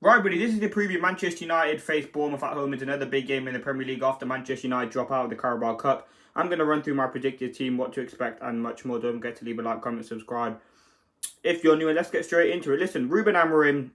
Right, buddy, this is the preview. Manchester United face Bournemouth at home. It's another big game in the Premier League after Manchester United drop out of the Carabao Cup. I'm going to run through my predicted team, what to expect, and much more. Don't forget to leave a like, comment, subscribe if you're new, and let's get straight into it. Listen, Ruben Amorim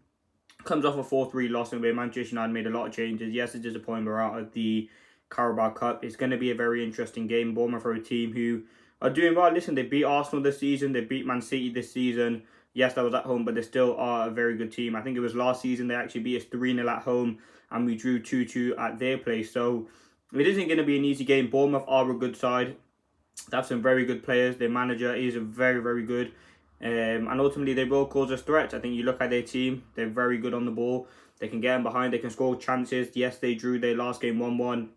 comes off a 4-3 loss, and where Manchester United made a lot of changes. Yes, it's disappointing we're out of the Carabao Cup. It's going to be a very interesting game. Bournemouth are a team who are doing well. Listen, they beat Arsenal this season. They beat Man City this season. Yes, that was at home, but they still are a very good team. I think it was last season they actually beat us 3-0 at home, and we drew 2-2 at their place. So it isn't going to be an easy game. Bournemouth are a good side. They have some very good players. Their manager is very, very good. And ultimately, they will cause us threats. I think you look at their team, they're very good on the ball. They can get in behind, they can score chances. Yes, they drew their last game 1-1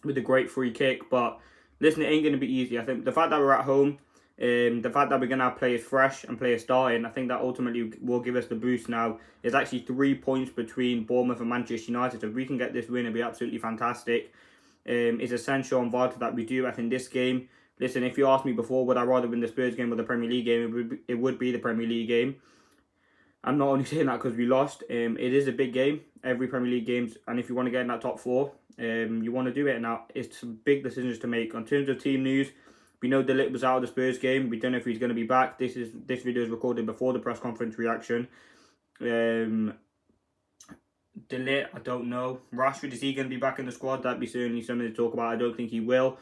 with a great free kick. But listen, it ain't going to be easy. I think the fact that we're at home, the fact that we're going to have players fresh and players starting, I think that ultimately will give us the boost now. There's actually 3 points between Bournemouth and Manchester United. So if we can get this win, it'll be absolutely fantastic. It's essential and vital that we do. I think this game, listen, if you asked me before, would I rather win the Spurs game or the Premier League game, it would be the Premier League game. I'm not only saying that because we lost. It is a big game, every Premier League games, and if you want to get in that top 4, you want to do it. Now, it's some big decisions to make. In terms of team news, we know De Ligt was out of the Spurs game. We don't know if he's going to be back. This video is recorded before the press conference reaction. De Ligt, I don't know. Rashford, is he going to be back in the squad? That'd be certainly something to talk about. I don't think he will.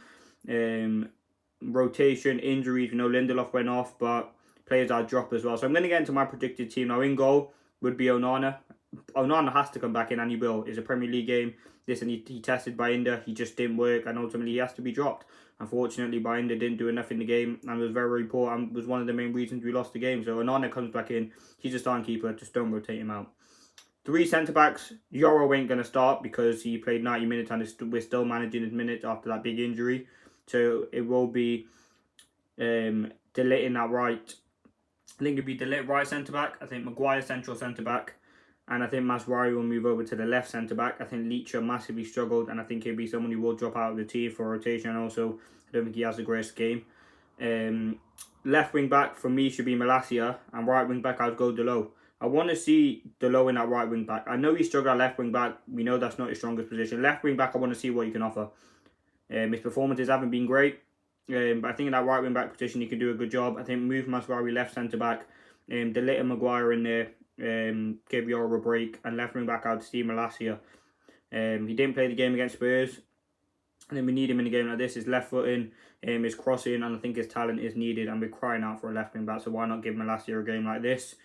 Rotation, injuries, we know Lindelof went off, but players are dropped as well. So I'm going to get into my predicted team. Now, in goal would be Onana. Onana has to come back in, and he will. It's a Premier League game. Listen, he tested Binder. He just didn't work, and ultimately he has to be dropped. Unfortunately, Binder didn't do enough in the game and was very, very poor, and was one of the main reasons we lost the game. So Onana comes back in. He's a starting keeper. Just don't rotate him out. 3 centre-backs. Yoro ain't going to start because he played 90 minutes, and we're still managing his minutes after that big injury. So it will be De Ligt in that right. I think it'd be De Ligt right centre-back. I think Maguire central centre-back. And I think Masraoui will move over to the left centre-back. I think Leach massively struggled, and I think he'll be someone who will drop out of the team for rotation. And also, I don't think he has the greatest game. Left wing-back, for me, should be Malacia. And right wing-back, I'd go Delo. I want to see Delo in that right wing-back. I know he struggled at left wing-back. We know that's not his strongest position. Left wing-back, I want to see what he can offer. His performances haven't been great. But I think in that right wing-back position, he can do a good job. I think move Masraoui left centre-back. De Ligt and Maguire in there. Give Yoro a break, and left wing back out to Steve Malacia. He didn't play the game against Spurs, and then we need him in a game like this. His left footing, his crossing, and I think his talent is needed, and we're crying out for a left wing back, so why not give Malacia a game like this?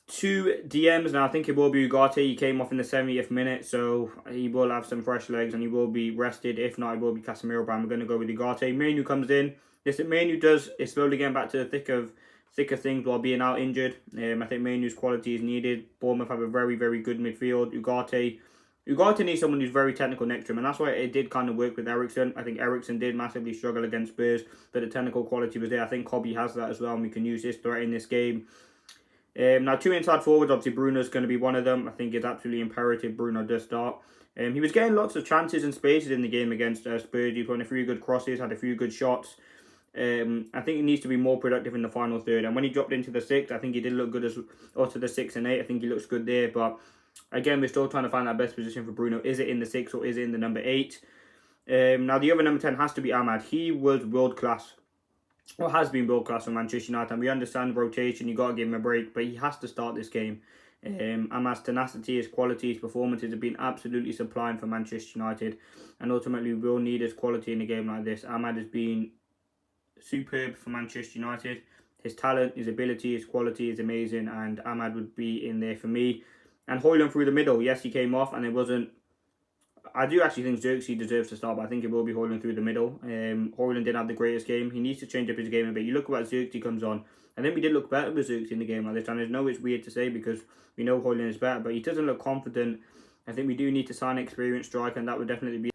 2 DMs, now I think it will be Ugarte. He came off in the 70th minute, so he will have some fresh legs and he will be rested. If not, it will be Casemiro, but I'm going to go with Ugarte. Manu comes in. Listen, Manu is slowly getting back to the thicker things while being out injured. I think Manu's quality is needed. Bournemouth have a very, very good midfield. Ugarte needs someone who's very technical next to him, and that's why it did kind of work with Eriksen. I think Eriksen did massively struggle against Spurs, but the technical quality was there. I think Kobe has that as well, and we can use this threat in this game. Now, 2 inside forwards, obviously Bruno's going to be one of them. I think it's absolutely imperative Bruno does start. He was getting lots of chances and spaces in the game against Spurs. He put in a few good crosses, had a few good shots. I think he needs to be more productive in the final third. And when he dropped into the 6, I think he did look good or to the 6 and 8. I think he looks good there. But again, we're still trying to find that best position for Bruno. Is it in the 6 or is it in the number 8? Now, the other number 10 has to be Ahmad. He was world class. Or has been world class for Manchester United. And we understand rotation, you got to give him a break, but he has to start this game. Ahmad's tenacity, his quality, his performances have been absolutely sublime for Manchester United, and ultimately we'll need his quality in a game like this. Ahmad has been superb for Manchester United. His talent, his ability, his quality is amazing, and Ahmad would be in there for me. And Højlund through the middle, yes, he came off, and it wasn't. I do actually think Xerxes deserves to start, but I think it will be Højlund through the middle. Højlund didn't have the greatest game. He needs to change up his game a bit. You look at what Xerxes comes on, and then we did look better with Xerxes in the game like this. And I know it's weird to say because we know Højlund is better, but he doesn't look confident. I think we do need to sign an experienced striker, and that would definitely be.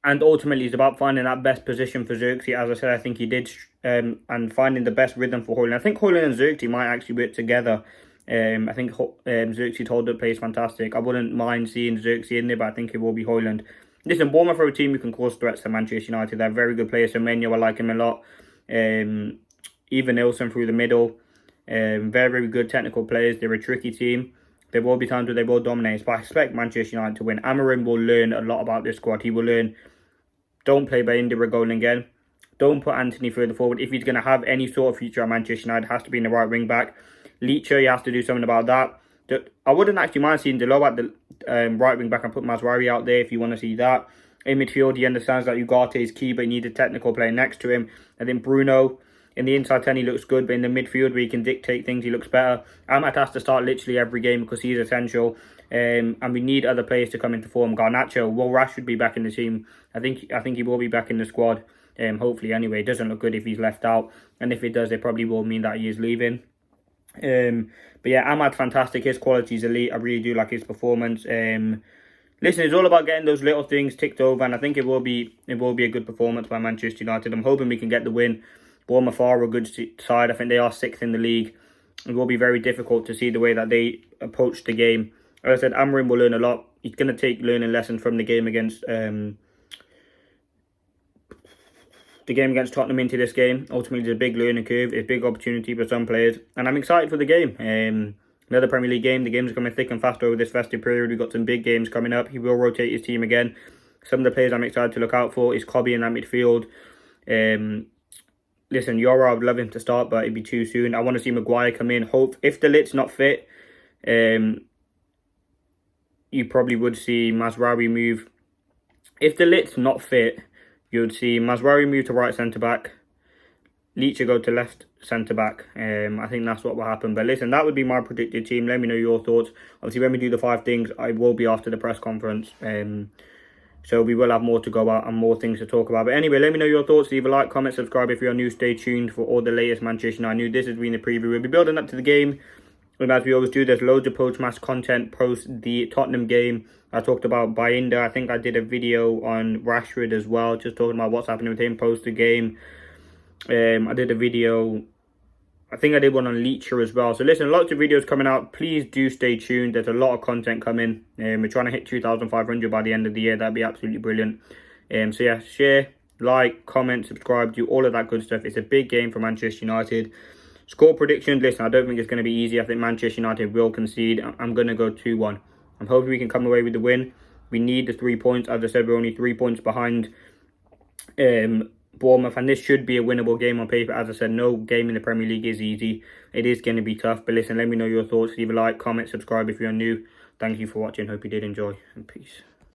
And ultimately, it's about finding that best position for Xerxes. As I said, I think he did, and finding the best rhythm for Højlund. I think Højlund and Xerxes might actually work together. I think Xerxes' hold-up play is fantastic. I wouldn't mind seeing Xerxes in there, but I think it will be Højlund. Listen, Bournemouth are a team who can cause threats to Manchester United. They're very good players. So Menu, I like him a lot. Even Nilsson through the middle. Very, very good technical players. They're a tricky team. There will be times where they will dominate, but I expect Manchester United to win. Amorim will learn a lot about this squad. He will learn, don't play by India goal again. Don't put Anthony further forward. If he's going to have any sort of future at Manchester United, it has to be in the right wing back. Leacher, he has to do something about that. I wouldn't actually mind seeing Delo at the right wing back and put Mazraoui out there if you want to see that. In midfield, he understands that Ugarte is key, but he needs a technical player next to him. And then Bruno, in the inside 10, he looks good, but in the midfield where he can dictate things, he looks better. Ahmad has to start literally every game because he's essential. And we need other players to come into form. Garnacho, will Rashford be back in the team? I think he will be back in the squad. Hopefully, anyway. It doesn't look good if he's left out. And if it does, it probably will mean that he is leaving. But yeah, Ahmad, fantastic. His quality is elite. I really do like his performance. Listen, it's all about getting those little things ticked over, and I think it will be a good performance by Manchester United. I'm hoping we can get the win. Bournemouth are a good side. I think they are 6th in the league. It will be very difficult to see the way that they approach the game. As I said, Amorim will learn a lot. He's going to take learning lessons from the game against Tottenham into this game. Ultimately, it's a big learning curve. It's a big opportunity for some players. And I'm excited for the game. Another Premier League game. The games are coming thick and fast over this festive period. We've got some big games coming up. He will rotate his team again. Some of the players I'm excited to look out for is Kobe in that midfield. Listen, Yora, I would love him to start, but it'd be too soon. I want to see Maguire come in. Hope if the Lit's not fit, you probably would see Mazraoui move. If the Lit's not fit, you would see Mazraoui move to right centre-back. Leacher go to left centre-back. I think that's what will happen. But listen, that would be my predicted team. Let me know your thoughts. Obviously, when we do the 5 things, I will be after the press conference. So we will have more to go about and more things to talk about. But anyway, let me know your thoughts. Leave a like, comment, subscribe if you're new. Stay tuned for all the latest Manchester United news. This has been the preview. We'll be building up to the game. And as we always do, there's loads of post-match content post the Tottenham game. I talked about Bayinda. I think I did a video on Rashford as well, just talking about what's happening with him post the game. I did a video, I think I did one on Leacher as well. So listen, lots of videos coming out. Please do stay tuned. There's a lot of content coming. We're trying to hit 2,500 by the end of the year. That'd be absolutely brilliant. So yeah, share, like, comment, subscribe, do all of that good stuff. It's a big game for Manchester United. Score predictions, listen, I don't think it's going to be easy. I think Manchester United will concede. I'm going to go 2-1. I'm hoping we can come away with the win. We need the 3 points. As I said, we're only 3 points behind Bournemouth, and this should be a winnable game on paper. As I said, no game in the Premier League is easy. It is going to be tough, but listen, let me know your thoughts. Leave a like, comment, subscribe if you're new. Thank you for watching. Hope you did enjoy, and peace.